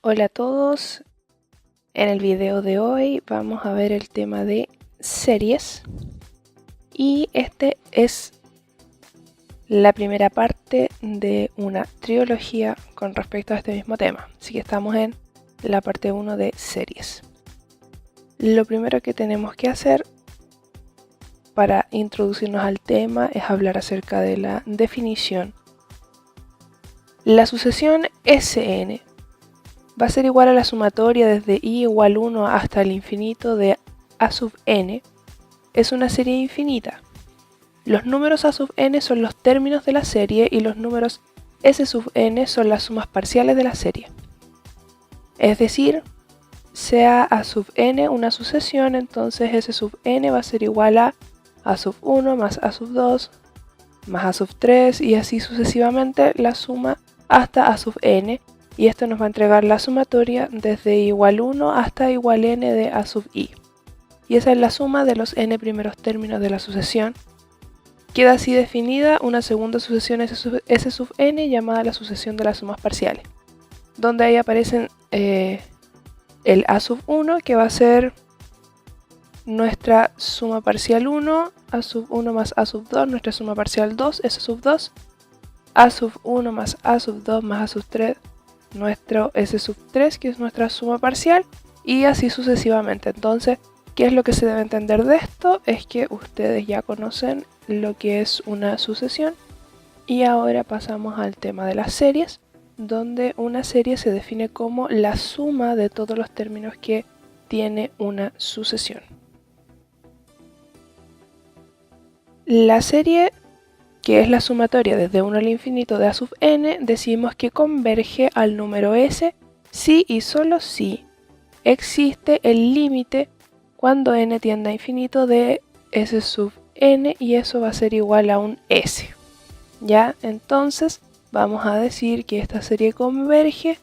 Hola a todos, en el video de hoy vamos a ver el tema de series y este es la primera parte de una trilogía con respecto a este mismo tema, así que estamos en la parte 1 de series. Lo primero que tenemos que hacer para introducirnos al tema es hablar acerca de la definición. La sucesión Sn va a ser igual a la sumatoria desde i igual 1 hasta el infinito de a sub n. Es una serie infinita. Los números a sub n son los términos de la serie y los números s sub n son las sumas parciales de la serie. Es decir, sea a sub n una sucesión, entonces s sub n va a ser igual a sub 1 más a sub 2 más a sub 3 y así sucesivamente la suma hasta a sub n. Y esto nos va a entregar la sumatoria desde igual 1 hasta igual n de a sub i. Y esa es la suma de los n primeros términos de la sucesión. Queda así definida una segunda sucesión s sub n llamada la sucesión de las sumas parciales, donde ahí aparecen el a sub 1 que va a ser nuestra suma parcial 1, a sub 1 más a sub 2, nuestra suma parcial 2, s sub 2, a sub 1 más a sub 2 más a sub 3, nuestro s sub 3 que es nuestra suma parcial y así sucesivamente. Entonces, ¿qué es lo que se debe entender de esto? Es que ustedes ya conocen lo que es una sucesión y ahora pasamos al tema de las series, donde una serie se define como la suma de todos los términos que tiene una sucesión. La serie, que es la sumatoria desde 1 al infinito de a sub n, decimos que converge al número s si y solo si existe el límite cuando n tiende a infinito de s sub n y eso va a ser igual a un s. Ya, entonces vamos a decir que esta serie converge,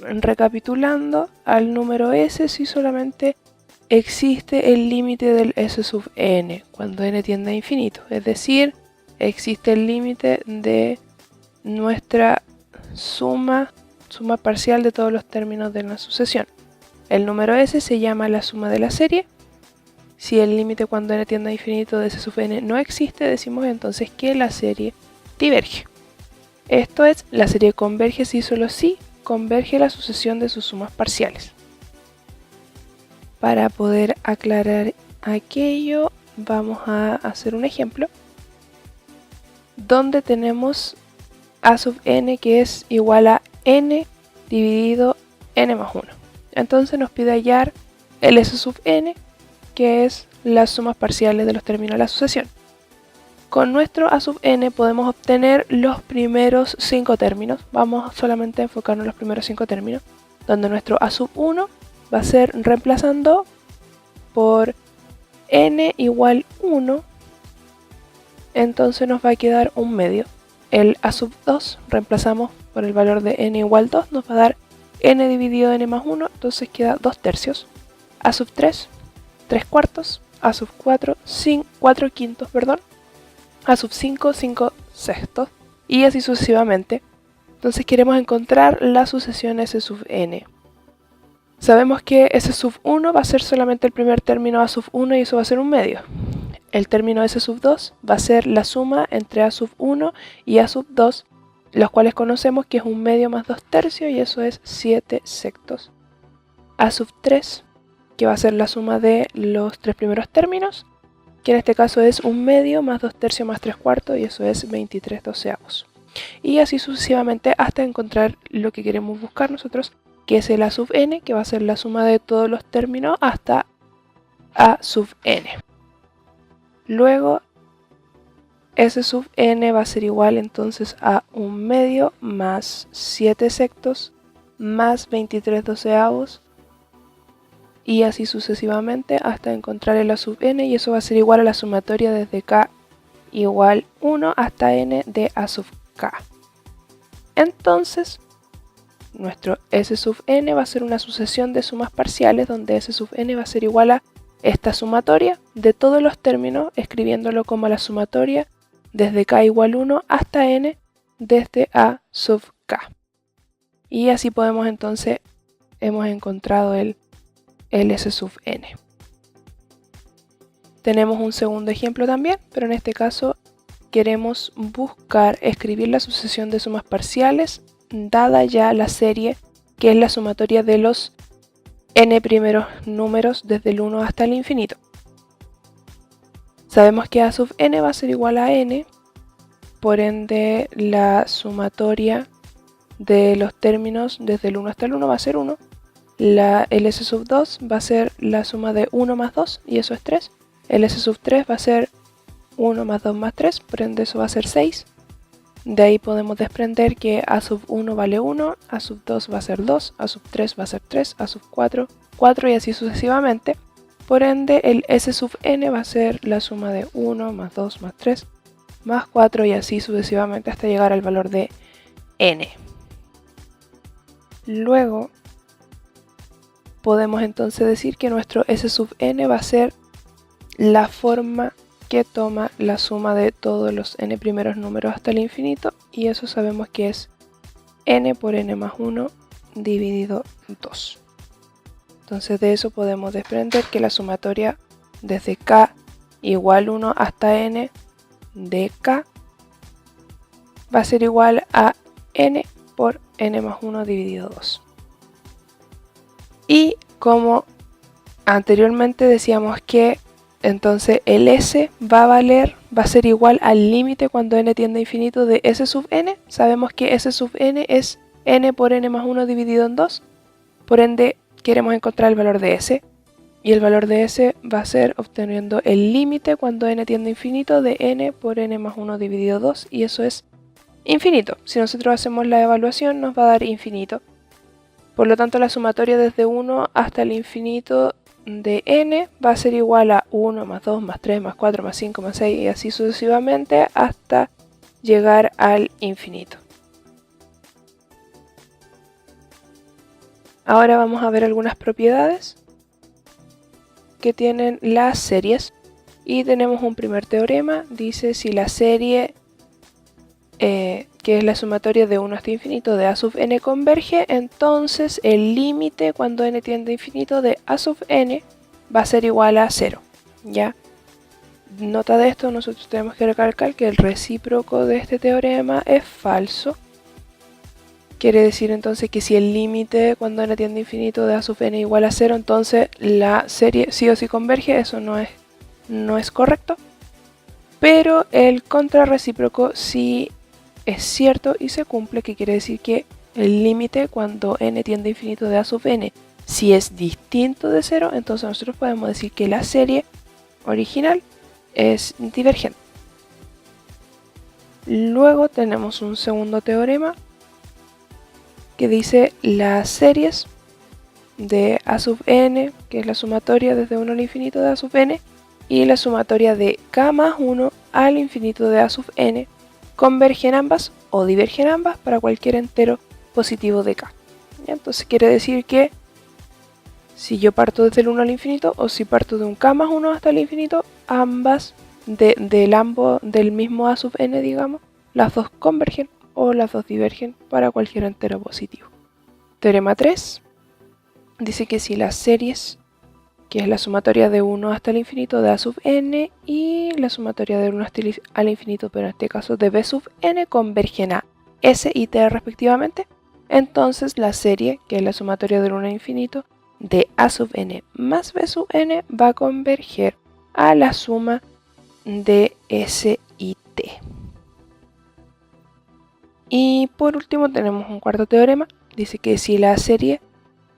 recapitulando, al número s si solamente existe el límite del s sub n cuando n tiende a infinito, es decir, existe el límite de nuestra suma parcial de todos los términos de la sucesión. El número s se llama la suma de la serie. Si el límite cuando n tiende a infinito de s sub n no existe, decimos entonces que la serie diverge. Esto es, la serie converge si solo si converge la sucesión de sus sumas parciales. Para poder aclarar aquello, vamos a hacer un ejemplo donde tenemos a sub n que es igual a n dividido n más 1. Entonces nos pide hallar el s sub n, que es las sumas parciales de los términos de la sucesión. Con nuestro a sub n podemos obtener los primeros 5 términos. Vamos solamente a enfocarnos en los primeros 5 términos, donde nuestro a sub 1 va a ser reemplazando por n igual 1, entonces nos va a quedar un medio. El a sub 2 reemplazamos por el valor de n igual 2, nos va a dar n dividido n más 1, entonces queda 2 tercios. A sub 3, 3 cuartos. A sub 4, 4 quintos, perdón. A sub 5, 5 sextos. Y así sucesivamente. Entonces queremos encontrar la sucesión s sub n. Sabemos que s sub 1 va a ser solamente el primer término a sub 1 y eso va a ser un medio. El término s sub 2 va a ser la suma entre a sub 1 y a sub 2, los cuales conocemos que es un medio más 2 tercios y eso es 7 sextos. A sub 3, que va a ser la suma de los 3 primeros términos, que en este caso es un medio más 2 tercios más 3 cuartos y eso es 23 doceavos. Y así sucesivamente hasta encontrar lo que queremos buscar nosotros, que es el a sub n, que va a ser la suma de todos los términos hasta a sub n. Luego, s sub n va a ser igual entonces a un medio más 7 sextos más 23 doceavos y así sucesivamente hasta encontrar el a sub n y eso va a ser igual a la sumatoria desde k igual 1 hasta n de a sub k. Entonces, nuestro s sub n va a ser una sucesión de sumas parciales donde s sub n va a ser igual a esta sumatoria de todos los términos, escribiéndolo como la sumatoria desde k igual 1 hasta n desde a sub k. Y así podemos entonces, hemos encontrado el S sub n. Tenemos un segundo ejemplo también, pero en este caso queremos buscar escribir la sucesión de sumas parciales dada ya la serie que es la sumatoria de los n primeros números desde el 1 hasta el infinito. Sabemos que a sub n va a ser igual a n, por ende la sumatoria de los términos desde el 1 hasta el 1 va a ser 1. El s sub 2 va a ser la suma de 1 más 2 y eso es 3. El s sub 3 va a ser 1 más 2 más 3, por ende eso va a ser 6. De ahí podemos desprender que a sub 1 vale 1, a sub 2 va a ser 2, a sub 3 va a ser 3, a sub 4, 4 y así sucesivamente. Por ende el s sub n va a ser la suma de 1 más 2 más 3 más 4 y así sucesivamente hasta llegar al valor de n. Luego podemos entonces decir que nuestro s sub n va a ser la forma que toma la suma de todos los n primeros números hasta el infinito, y eso sabemos que es n por n más 1 dividido 2. Entonces de eso podemos desprender que la sumatoria desde k igual 1 hasta n de k va a ser igual a n por n más 1 dividido 2. Y como anteriormente decíamos que entonces el s va a ser igual al límite cuando n tiende a infinito de s sub n. Sabemos que s sub n es n por n más 1 dividido en 2. Por ende queremos encontrar el valor de s. Y el valor de s va a ser obteniendo el límite cuando n tiende a infinito de n por n más 1 dividido 2. Y eso es infinito. Si nosotros hacemos la evaluación nos va a dar infinito. Por lo tanto la sumatoria desde 1 hasta el infinito de n va a ser igual a 1 más 2 más 3 más 4 más 5 más 6 y así sucesivamente hasta llegar al infinito. Ahora vamos a ver algunas propiedades que tienen las series y tenemos un primer teorema. Dice si la serie que es la sumatoria de 1 hasta infinito de a sub n converge, entonces el límite cuando n tiende a infinito de a sub n va a ser igual a 0. ¿Ya? Nota de esto, nosotros tenemos que recalcar que el recíproco de este teorema es falso. Quiere decir entonces que si el límite cuando n tiende a infinito de a sub n igual a 0, entonces la serie sí o sí converge. Eso no es correcto. Pero el contrarrecíproco sí es cierto y se cumple, que quiere decir que el límite cuando n tiende a infinito de a sub n si es distinto de 0, entonces nosotros podemos decir que la serie original es divergente. Luego tenemos un segundo teorema que dice las series de a sub n, que es la sumatoria desde 1 al infinito de a sub n, y la sumatoria de k más 1 al infinito de a sub n, convergen ambas o divergen ambas para cualquier entero positivo de k. Entonces quiere decir que si yo parto desde el 1 al infinito o si parto de un k más 1 hasta el infinito, ambas del mismo a sub n, digamos, las dos convergen o las dos divergen para cualquier entero positivo. Teorema 3 dice que si las series, que es la sumatoria de 1 hasta el infinito de a sub n y la sumatoria de 1 hasta al infinito, pero en este caso de b sub n, convergen a s y t respectivamente, entonces la serie, que es la sumatoria de 1 al infinito de a sub n más b sub n, va a converger a la suma de s y t. Y por último tenemos un cuarto teorema. Dice que si la serie,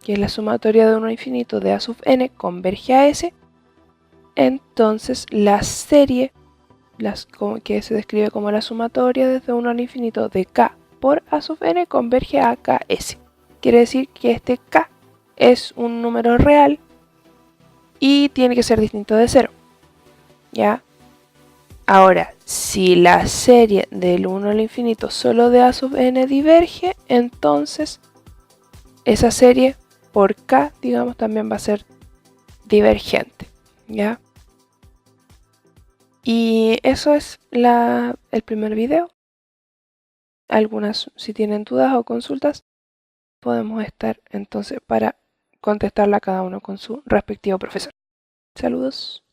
que es la sumatoria de 1 al infinito de a sub n, converge a s, entonces la serie, que se describe como la sumatoria desde 1 al infinito de k por a sub n, converge a ks. Quiere decir que este k es un número real y tiene que ser distinto de 0. ¿Ya? Ahora, si la serie del 1 al infinito solo de a sub n diverge, entonces esa serie por k, digamos, también va a ser divergente. ¿Ya? Y eso es el primer video. Si tienen dudas o consultas, podemos estar entonces para contestarla a cada uno con su respectivo profesor. Saludos.